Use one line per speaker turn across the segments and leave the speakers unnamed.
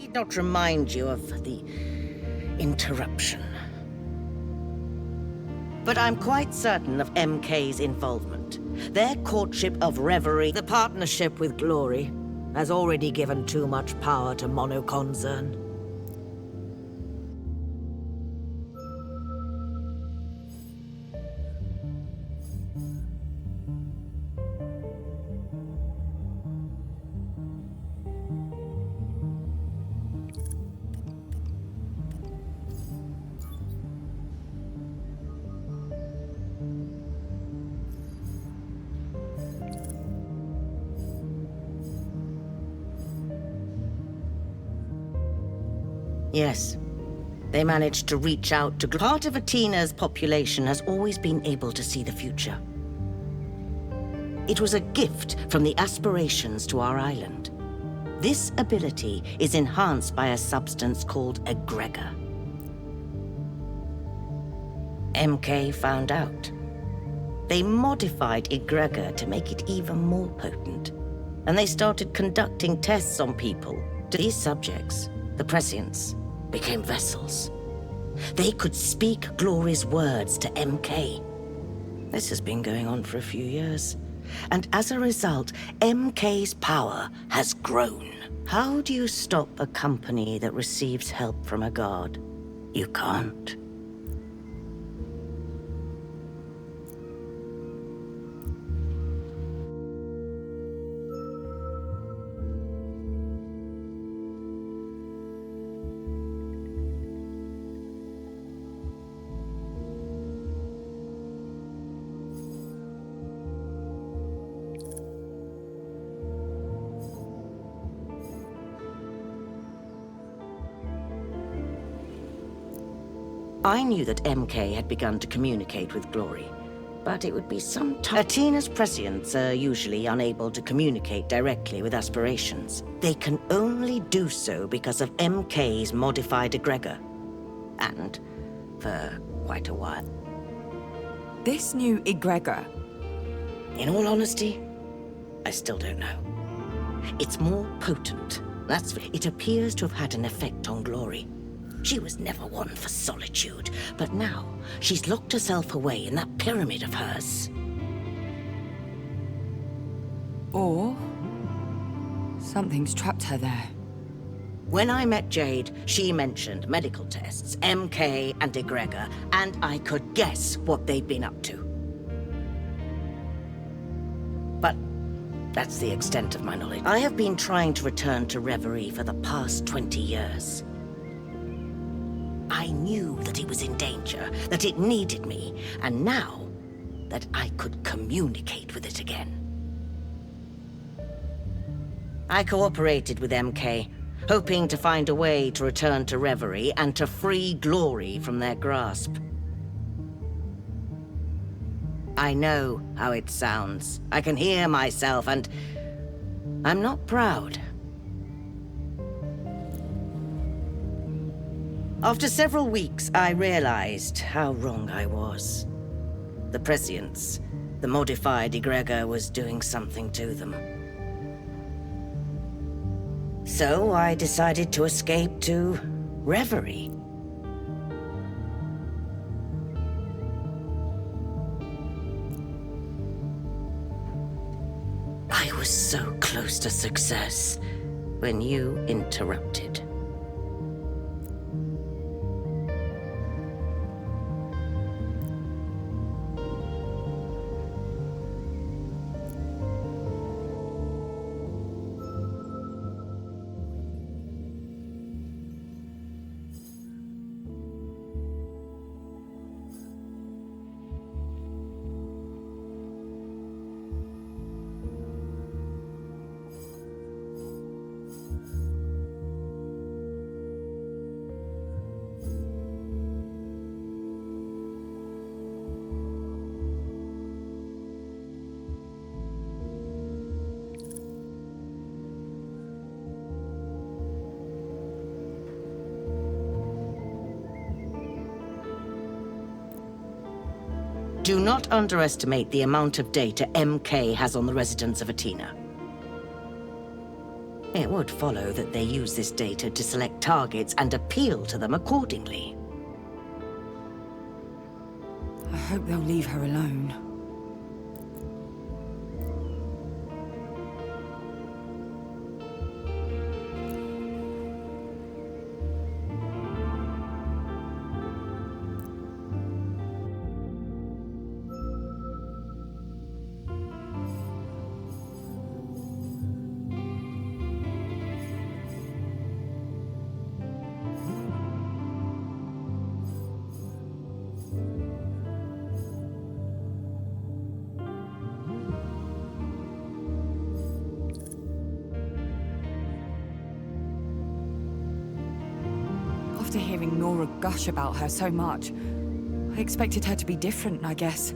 need not remind you of the interruption. But I'm quite certain of MK's involvement. Their courtship of Reverie, the partnership with Glory, has already given too much power to Monoconcern. Yes. They managed to reach out to... Part of Atena's population has always been able to see the future. It was a gift from the aspirations to our island. This ability is enhanced by a substance called egregor. MK found out. They modified egregor to make it even more potent. And they started conducting tests on people. These subjects, the prescients, became vessels. They could speak Glory's words to MK. This has been going on for a few years. And as a result, MK's power has grown. How do you stop a company that receives help from a god? You can't. I knew that MK had begun to communicate with Glory, but it would be some time. Atena's prescients are usually unable to communicate directly with aspirations. They can only do so because of MK's modified egregor. And for quite a while.
This new egregor?
In all honesty, I still don't know. It's more potent. It appears to have had an effect on Glory. She was never one for solitude, but now she's locked herself away in that pyramid of hers.
Or something's trapped her there.
When I met Jade, she mentioned medical tests, MK and egregor, and I could guess what they'd been up to. But that's the extent of my knowledge. I have been trying to return to Reverie for the past 20 years. I knew that it was in danger, that it needed me, and now that I could communicate with it again. I cooperated with MK, hoping to find a way to return to Reverie and to free Glory from their grasp. I know how it sounds. I can hear myself, and I'm not proud. After several weeks, I realized how wrong I was. The prescients, the modified egregor, was doing something to them. So I decided to escape to Reverie. I was so close to success when you interrupted. Do not underestimate the amount of data MK has on the residents of Athena. It would follow that they use this data to select targets and appeal to them accordingly.
I hope they'll leave her alone. After hearing Nora gush about her so much, I expected her to be different, I guess.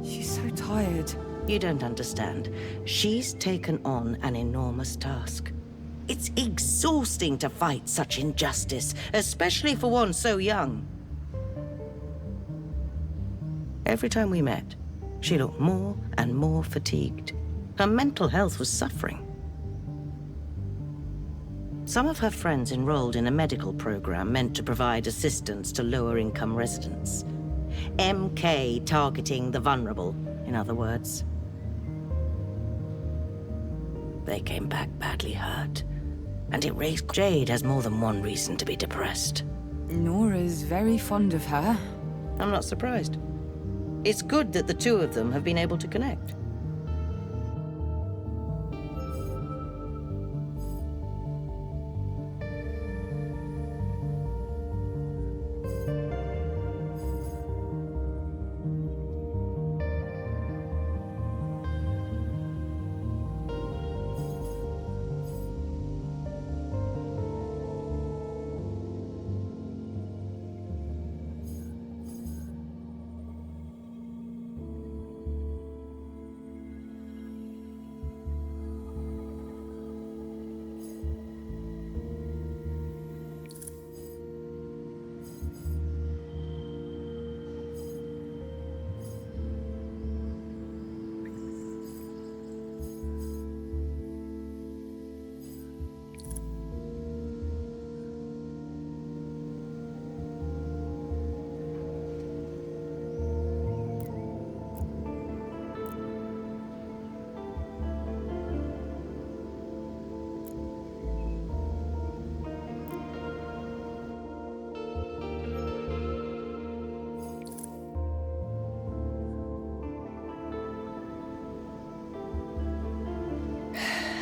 She's so tired.
You don't understand. She's taken on an enormous task. It's exhausting to fight such injustice, especially for one so young. Every time we met, she looked more and more fatigued. Her mental health was suffering. Some of her friends enrolled in a medical program meant to provide assistance to lower-income residents. MK targeting the vulnerable, in other words. They came back badly hurt, and it raised... Jade has more than one reason to be depressed.
Nora's very fond of her.
I'm not surprised. It's good that the two of them have been able to connect.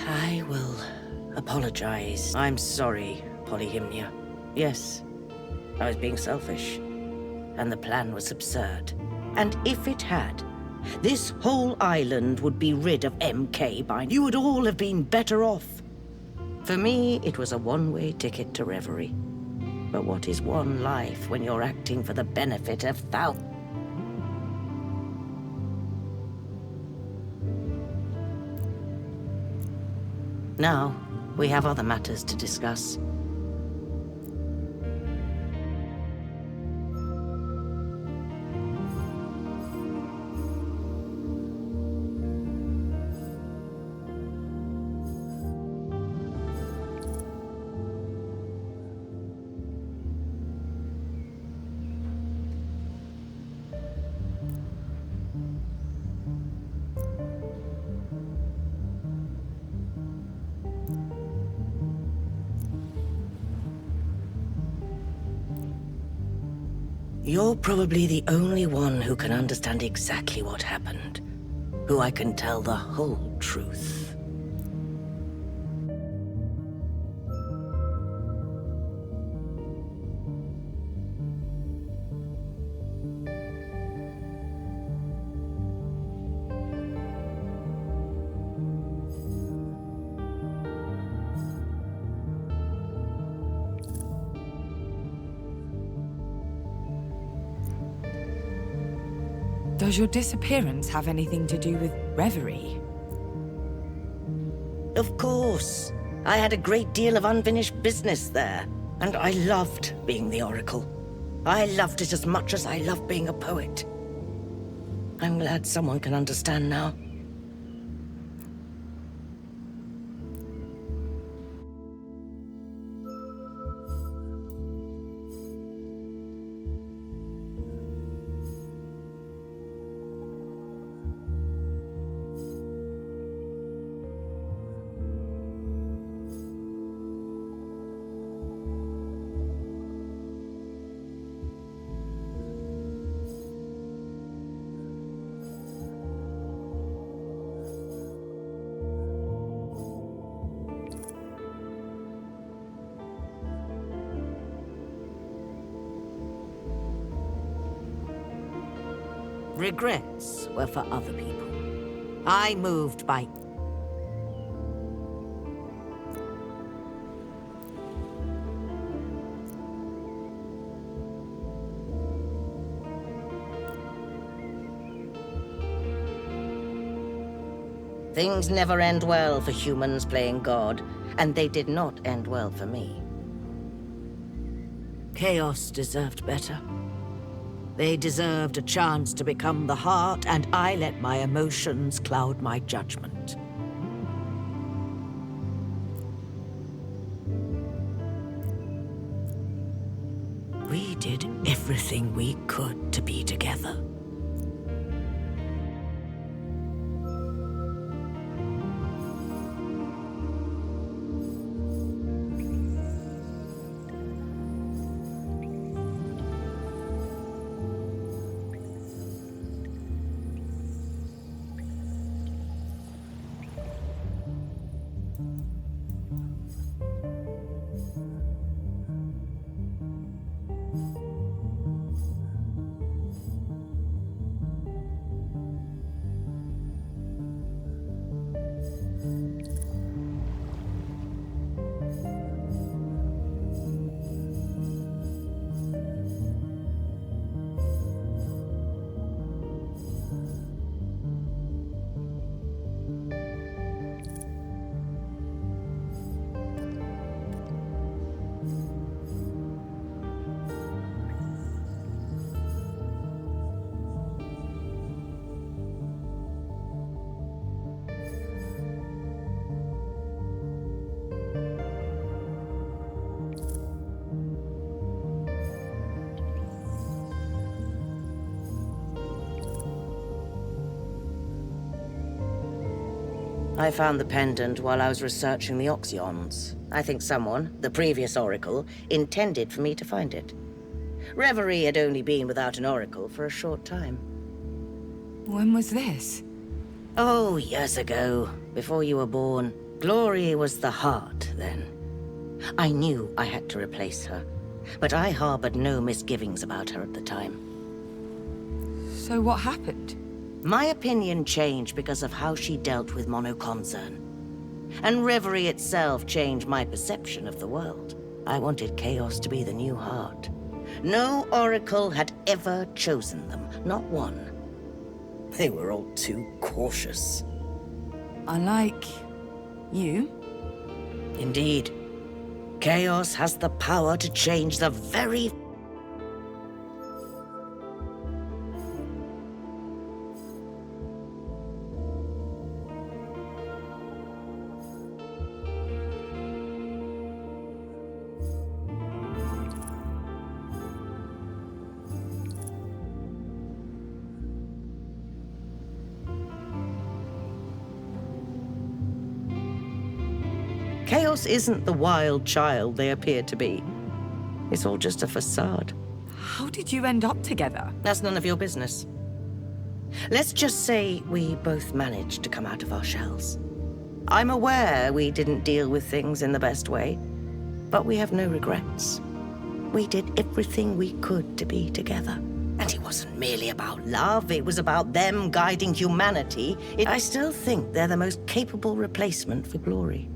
I will apologize. I'm sorry, Polyhymnia. Yes, I was being selfish, and the plan was absurd. And if it had, this whole island would be rid of MK by now. You would all have been better off. For me, it was a one-way ticket to Reverie. But what is one life when you're acting for the benefit of thousands? Now, we have other matters to discuss. You're probably the only one who can understand exactly what happened, who I can tell the whole truth.
Does your disappearance have anything to do with Reverie?
Of course. I had a great deal of unfinished business there, and I loved being the Oracle. I loved it as much as I loved being a poet. I'm glad someone can understand now.
Regrets were for other people. I moved by...
Things never end well for humans playing God, and they did not end well for me.
Chaos deserved better. They deserved a chance to become the heart, and I let my emotions cloud my judgment. We did everything we could to be together.
I found the pendant while I was researching the Oxyons. I think someone, the previous Oracle, intended for me to find it. Reverie had only been without an Oracle for a short time.
When was this?
Oh, years ago, before you were born. Glory was the heart then. I knew I had to replace her, but I harbored no misgivings about her at the time.
So what happened?
My opinion changed because of how she dealt with monoconcern. And Reverie itself changed my perception of the world. I wanted Chaos to be the new heart. No Oracle had ever chosen them, not one. They were all too cautious.
Unlike you?
Indeed. Chaos has the power to change the very... Chaos isn't the wild child they appear to be. It's all just a facade.
How did you end up together?
That's none of your business. Let's just say we both managed to come out of our shells. I'm aware we didn't deal with things in the best way, but we have no regrets. We did everything we could to be together. And it wasn't merely about love, it was about them guiding humanity. I still think they're the most capable replacement for Glory.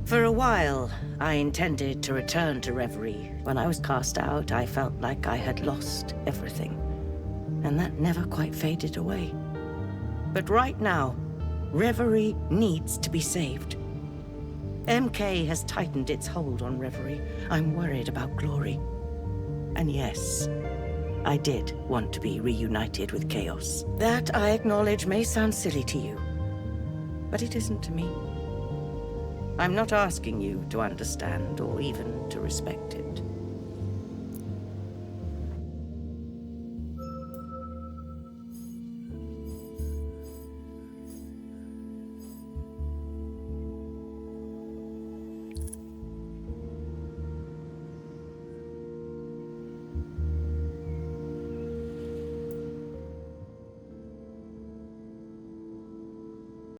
For a while, I intended to return to Reverie. When I was cast out, I felt like I had lost everything. And that never quite faded away. But right now, Reverie needs to be saved. MK has tightened its hold on Reverie. I'm worried about Glory. And yes, I did want to be reunited with Chaos. That, I acknowledge, may sound silly to you. But it isn't to me. I'm not asking you to understand or even to respect it.